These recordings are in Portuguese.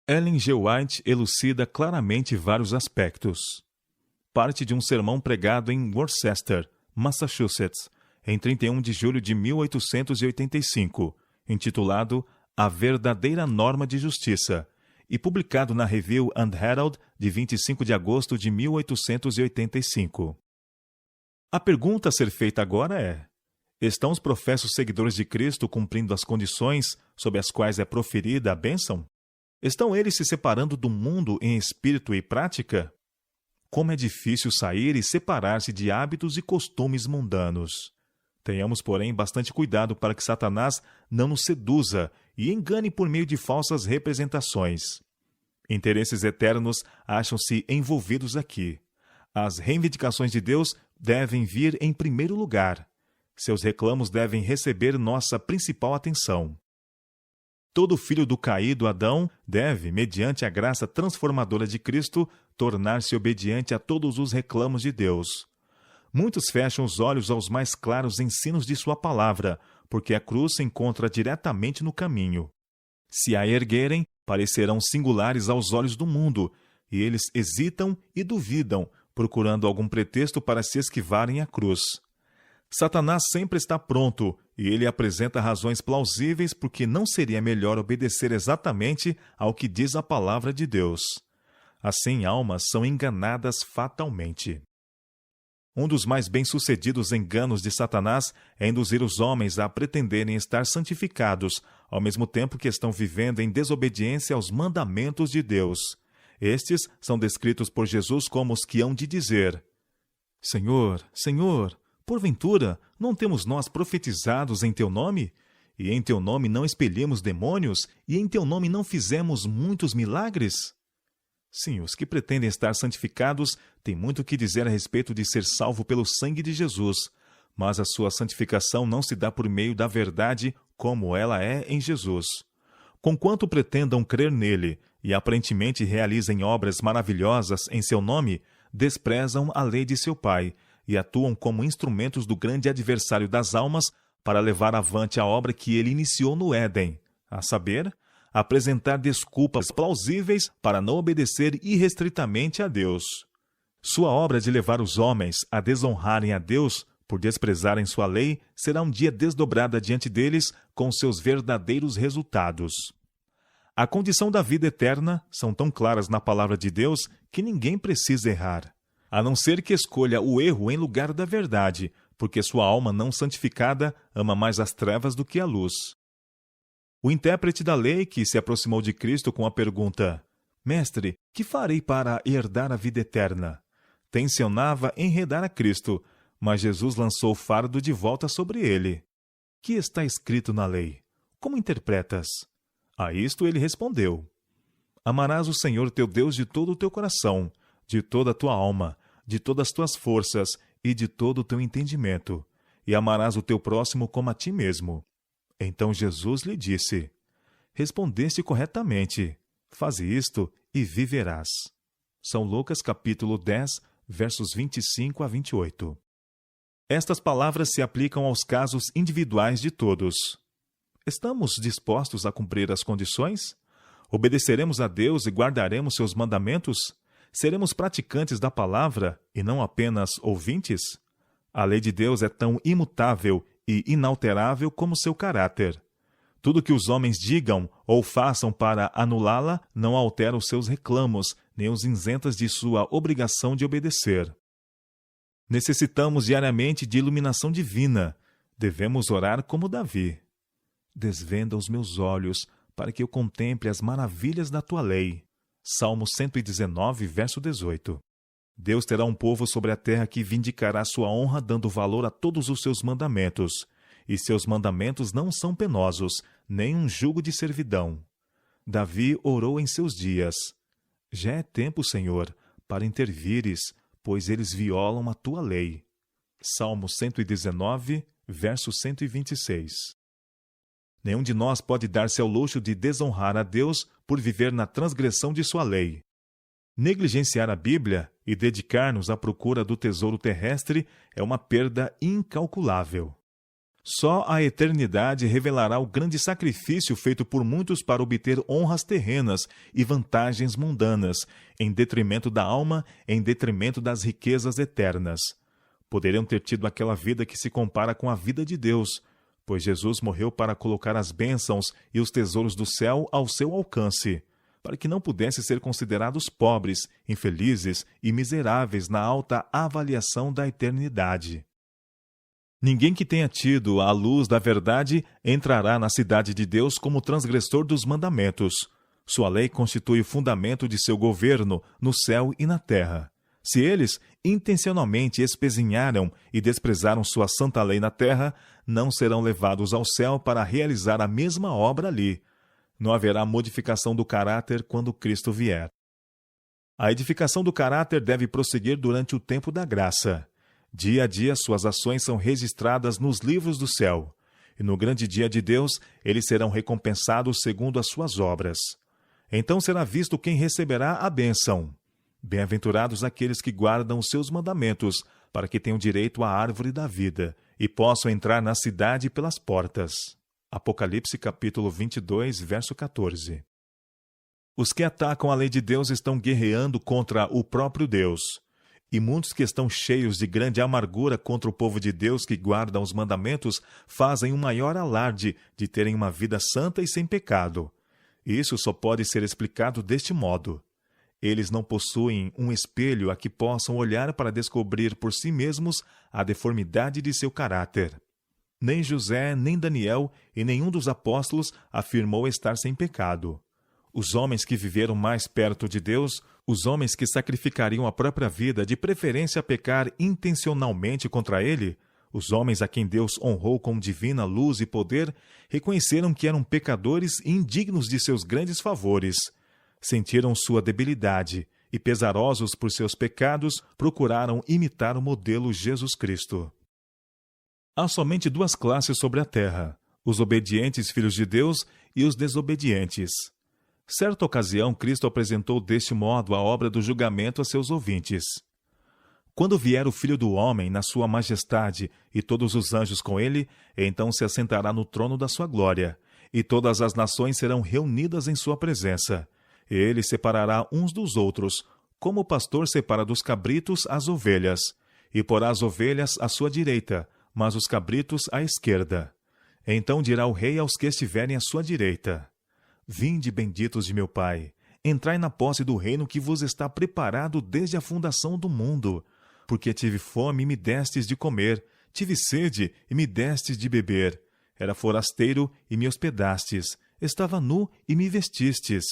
Ellen G. White elucida claramente vários aspectos. Parte de um sermão pregado em Worcester, Massachusetts, em 31 de julho de 1885, intitulado A Verdadeira Norma de Justiça, e publicado na Review and Herald de 25 de agosto de 1885. A pergunta a ser feita agora é: estão os professos seguidores de Cristo cumprindo as condições sob as quais é proferida a bênção? Estão eles se separando do mundo em espírito e prática? Como é difícil sair e separar-se de hábitos e costumes mundanos. Tenhamos, porém, bastante cuidado para que Satanás não nos seduza e engane por meio de falsas representações. Interesses eternos acham-se envolvidos aqui. As reivindicações de Deus devem vir em primeiro lugar. Seus reclamos devem receber nossa principal atenção. Todo filho do caído Adão deve, mediante a graça transformadora de Cristo, tornar-se obediente a todos os reclamos de Deus. Muitos fecham os olhos aos mais claros ensinos de sua palavra, porque a cruz se encontra diretamente no caminho. Se a erguerem, parecerão singulares aos olhos do mundo, e eles hesitam e duvidam, procurando algum pretexto para se esquivarem à cruz. Satanás sempre está pronto, e ele apresenta razões plausíveis porque não seria melhor obedecer exatamente ao que diz a palavra de Deus. Assim, almas são enganadas fatalmente. Um dos mais bem-sucedidos enganos de Satanás é induzir os homens a pretenderem estar santificados, ao mesmo tempo que estão vivendo em desobediência aos mandamentos de Deus. Estes são descritos por Jesus como os que hão de dizer: Senhor, Senhor, porventura, não temos nós profetizados em Teu nome? E em Teu nome não expelhemos demônios? E em Teu nome não fizemos muitos milagres? Sim, os que pretendem estar santificados têm muito que dizer a respeito de ser salvo pelo sangue de Jesus, mas a sua santificação não se dá por meio da verdade como ela é em Jesus. Conquanto pretendam crer nele e aparentemente realizem obras maravilhosas em seu nome, desprezam a lei de seu Pai e atuam como instrumentos do grande adversário das almas para levar avante a obra que ele iniciou no Éden, a saber, apresentar desculpas plausíveis para não obedecer irrestritamente a Deus. Sua obra de levar os homens a desonrarem a Deus por desprezarem sua lei será um dia desdobrada diante deles com seus verdadeiros resultados. A condição da vida eterna são tão claras na palavra de Deus que ninguém precisa errar, a não ser que escolha o erro em lugar da verdade, porque sua alma não santificada ama mais as trevas do que a luz. O intérprete da lei que se aproximou de Cristo com a pergunta: Mestre, que farei para herdar a vida eterna? Tencionava enredar a Cristo, mas Jesus lançou o fardo de volta sobre ele. Que está escrito na lei? Como interpretas? A isto ele respondeu: Amarás o Senhor teu Deus de todo o teu coração, de toda a tua alma, de todas as tuas forças e de todo o teu entendimento, e amarás o teu próximo como a ti mesmo. Então Jesus lhe disse: Respondeste corretamente. Faze isto e viverás. São Lucas capítulo 10, versos 25 a 28. Estas palavras se aplicam aos casos individuais de todos. Estamos dispostos a cumprir as condições? Obedeceremos a Deus e guardaremos seus mandamentos? Seremos praticantes da palavra e não apenas ouvintes? A lei de Deus é tão imutável e inalterável como seu caráter. Tudo que os homens digam ou façam para anulá-la não altera os seus reclamos, nem os isenta de sua obrigação de obedecer. Necessitamos diariamente de iluminação divina. Devemos orar como Davi. Desvenda os meus olhos, para que eu contemple as maravilhas da tua lei. Salmo 119, verso 18. Deus terá um povo sobre a terra que vindicará sua honra dando valor a todos os seus mandamentos, e seus mandamentos não são penosos, nem um jugo de servidão. Davi orou em seus dias: Já é tempo, Senhor, para intervires, pois eles violam a tua lei. Salmo 119, verso 126. Nenhum de nós pode dar-se ao luxo de desonrar a Deus por viver na transgressão de sua lei. Negligenciar a Bíblia e dedicar-nos à procura do tesouro terrestre é uma perda incalculável. Só a eternidade revelará o grande sacrifício feito por muitos para obter honras terrenas e vantagens mundanas, em detrimento da alma, em detrimento das riquezas eternas. Poderiam ter tido aquela vida que se compara com a vida de Deus, pois Jesus morreu para colocar as bênçãos e os tesouros do céu ao seu alcance, para que não pudessem ser considerados pobres, infelizes e miseráveis na alta avaliação da eternidade. Ninguém que tenha tido a luz da verdade entrará na cidade de Deus como transgressor dos mandamentos. Sua lei constitui o fundamento de seu governo no céu e na terra. Se eles intencionalmente espezinharam e desprezaram sua santa lei na terra, não serão levados ao céu para realizar a mesma obra ali. Não haverá modificação do caráter quando Cristo vier. A edificação do caráter deve prosseguir durante o tempo da graça. Dia a dia, suas ações são registradas nos livros do céu, e no grande dia de Deus, eles serão recompensados segundo as suas obras. Então será visto quem receberá a bênção. Bem-aventurados aqueles que guardam os seus mandamentos, para que tenham direito à árvore da vida, e possam entrar na cidade pelas portas. Apocalipse capítulo 22, verso 14. Os que atacam a lei de Deus estão guerreando contra o próprio Deus. E muitos que estão cheios de grande amargura contra o povo de Deus que guarda os mandamentos fazem um maior alarde de terem uma vida santa e sem pecado. Isso só pode ser explicado deste modo. Eles não possuem um espelho a que possam olhar para descobrir por si mesmos a deformidade de seu caráter. Nem José, nem Daniel e nenhum dos apóstolos afirmou estar sem pecado. Os homens que viveram mais perto de Deus, os homens que sacrificariam a própria vida, de preferência a pecar intencionalmente contra ele, os homens a quem Deus honrou com divina luz e poder, reconheceram que eram pecadores e indignos de seus grandes favores. Sentiram sua debilidade e, pesarosos por seus pecados, procuraram imitar o modelo Jesus Cristo. Há somente duas classes sobre a terra: os obedientes filhos de Deus e os desobedientes. Certa ocasião, Cristo apresentou deste modo a obra do julgamento a seus ouvintes. Quando vier o Filho do Homem na sua majestade e todos os anjos com ele, então se assentará no trono da sua glória, e todas as nações serão reunidas em sua presença. Ele separará uns dos outros, como o pastor separa dos cabritos as ovelhas, e porá as ovelhas à sua direita, mas os cabritos à esquerda. Então dirá o rei aos que estiverem à sua direita: Vinde, benditos de meu Pai, entrai na posse do reino que vos está preparado desde a fundação do mundo. Porque tive fome e me destes de comer, tive sede e me destes de beber. Era forasteiro e me hospedastes, estava nu e me vestistes,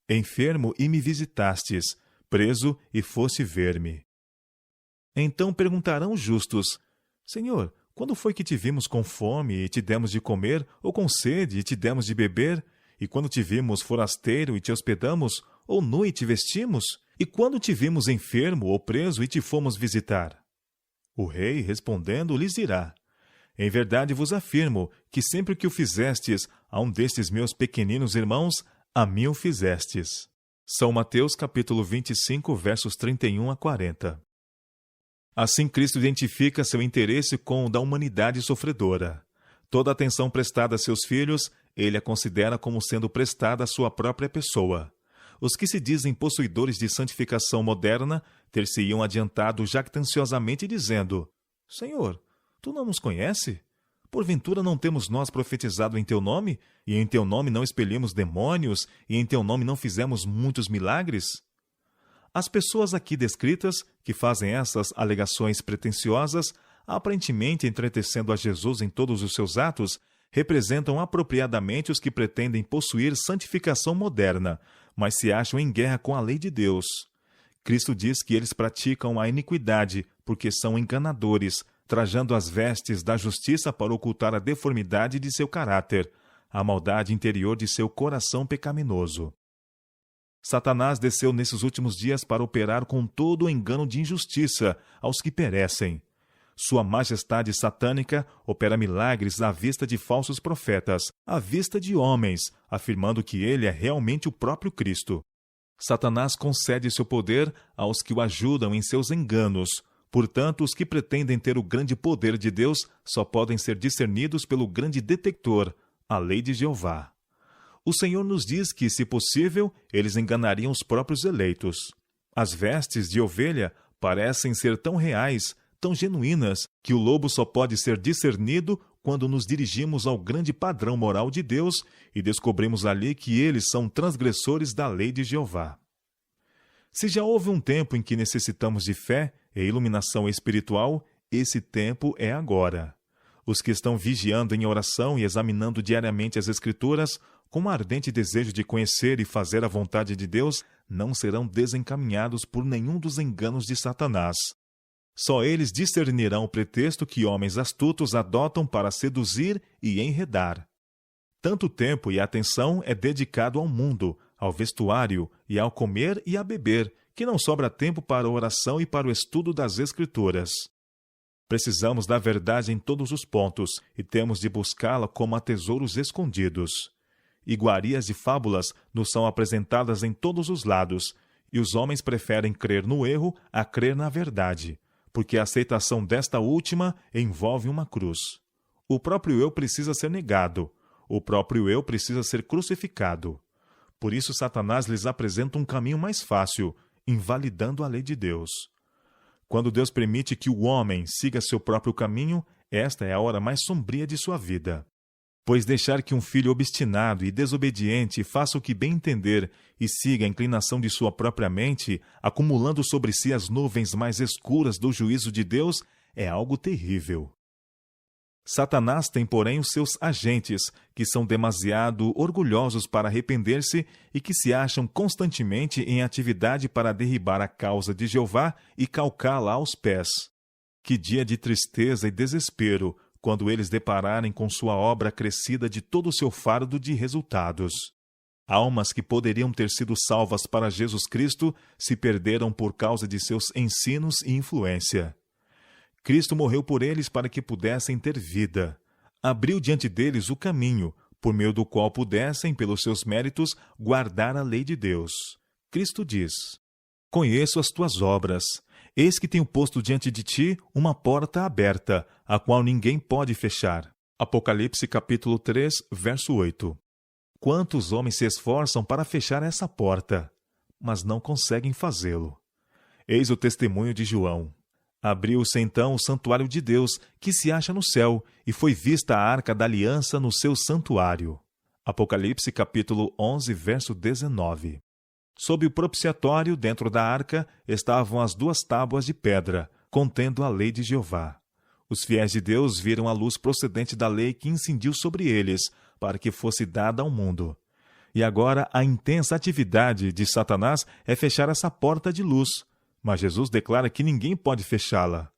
enfermo e me visitastes, preso e foste ver-me. Então perguntarão os justos: Senhor, quando foi que te vimos com fome e te demos de comer, ou com sede e te demos de beber? E quando te vimos forasteiro e te hospedamos, ou nu e te vestimos? E quando te vimos enfermo ou preso e te fomos visitar? O rei, respondendo, lhes dirá: Em verdade vos afirmo que sempre que o fizestes a um destes meus pequeninos irmãos, a mim o fizestes. São Mateus capítulo 25, versos 31 a 40. Assim Cristo identifica seu interesse com o da humanidade sofredora. Toda a atenção prestada a seus filhos, ele a considera como sendo prestada à sua própria pessoa. Os que se dizem possuidores de santificação moderna ter-se-iam adiantado jactanciosamente dizendo: Senhor, tu não nos conhece? Porventura não temos nós profetizado em teu nome, e em teu nome não expelimos demônios, e em teu nome não fizemos muitos milagres? As pessoas aqui descritas, que fazem essas alegações pretensiosas, aparentemente entretecendo a Jesus em todos os seus atos, representam apropriadamente os que pretendem possuir santificação moderna, mas se acham em guerra com a lei de Deus. Cristo diz que eles praticam a iniquidade porque são enganadores, trajando as vestes da justiça para ocultar a deformidade de seu caráter, a maldade interior de seu coração pecaminoso. Satanás desceu nesses últimos dias para operar com todo o engano de injustiça aos que perecem. Sua majestade satânica opera milagres à vista de falsos profetas, à vista de homens, afirmando que ele é realmente o próprio Cristo. Satanás concede seu poder aos que o ajudam em seus enganos, Portanto, os que pretendem ter o grande poder de Deus só podem ser discernidos pelo grande detector, a lei de Jeová. O Senhor nos diz que, se possível, eles enganariam os próprios eleitos. As vestes de ovelha parecem ser tão reais, tão genuínas, que o lobo só pode ser discernido quando nos dirigimos ao grande padrão moral de Deus e descobrimos ali que eles são transgressores da lei de Jeová. Se já houve um tempo em que necessitamos de fé e iluminação espiritual, esse tempo é agora. Os que estão vigiando em oração e examinando diariamente as Escrituras, com um ardente desejo de conhecer e fazer a vontade de Deus, não serão desencaminhados por nenhum dos enganos de Satanás. Só eles discernirão o pretexto que homens astutos adotam para seduzir e enredar. Tanto tempo e atenção é dedicado ao mundo, ao vestuário e ao comer e a beber, que não sobra tempo para a oração e para o estudo das Escrituras. Precisamos da verdade em todos os pontos e temos de buscá-la como a tesouros escondidos. Iguarias e fábulas nos são apresentadas em todos os lados, e os homens preferem crer no erro a crer na verdade, porque a aceitação desta última envolve uma cruz. O próprio eu precisa ser negado, o próprio eu precisa ser crucificado. Por isso Satanás lhes apresenta um caminho mais fácil, invalidando a lei de Deus. Quando Deus permite que o homem siga seu próprio caminho, esta é a hora mais sombria de sua vida. Pois deixar que um filho obstinado e desobediente faça o que bem entender e siga a inclinação de sua própria mente, acumulando sobre si as nuvens mais escuras do juízo de Deus, é algo terrível. Satanás tem, porém, os seus agentes, que são demasiado orgulhosos para arrepender-se e que se acham constantemente em atividade para derribar a causa de Jeová e calcá-la aos pés. Que dia de tristeza e desespero, quando eles depararem com sua obra acrescida de todo o seu fardo de resultados. Almas que poderiam ter sido salvas para Jesus Cristo se perderam por causa de seus ensinos e influência. Cristo morreu por eles para que pudessem ter vida. Abriu diante deles o caminho, por meio do qual pudessem, pelos seus méritos, guardar a lei de Deus. Cristo diz: Conheço as tuas obras. Eis que tenho posto diante de ti uma porta aberta, a qual ninguém pode fechar. Apocalipse capítulo 3, verso 8. Quantos homens se esforçam para fechar essa porta, mas não conseguem fazê-lo. Eis o testemunho de João. Abriu-se então o santuário de Deus, que se acha no céu, e foi vista a arca da aliança no seu santuário. Apocalipse capítulo 11, verso 19. Sob o propiciatório, dentro da arca, estavam as 2 tábuas de pedra, contendo a lei de Jeová. Os fiéis de Deus viram a luz procedente da lei que incidiu sobre eles, para que fosse dada ao mundo. E agora a intensa atividade de Satanás é fechar essa porta de luz, mas Jesus declara que ninguém pode fechá-la.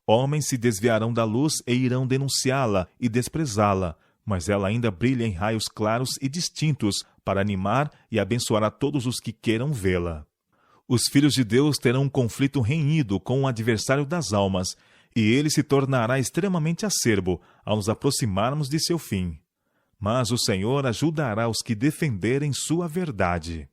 Homens se desviarão da luz e irão denunciá-la e desprezá-la, mas ela ainda brilha em raios claros e distintos para animar e abençoar a todos os que queiram vê-la. Os filhos de Deus terão um conflito renhido com o adversário das almas, e ele se tornará extremamente acerbo ao nos aproximarmos de seu fim. Mas o Senhor ajudará os que defenderem sua verdade.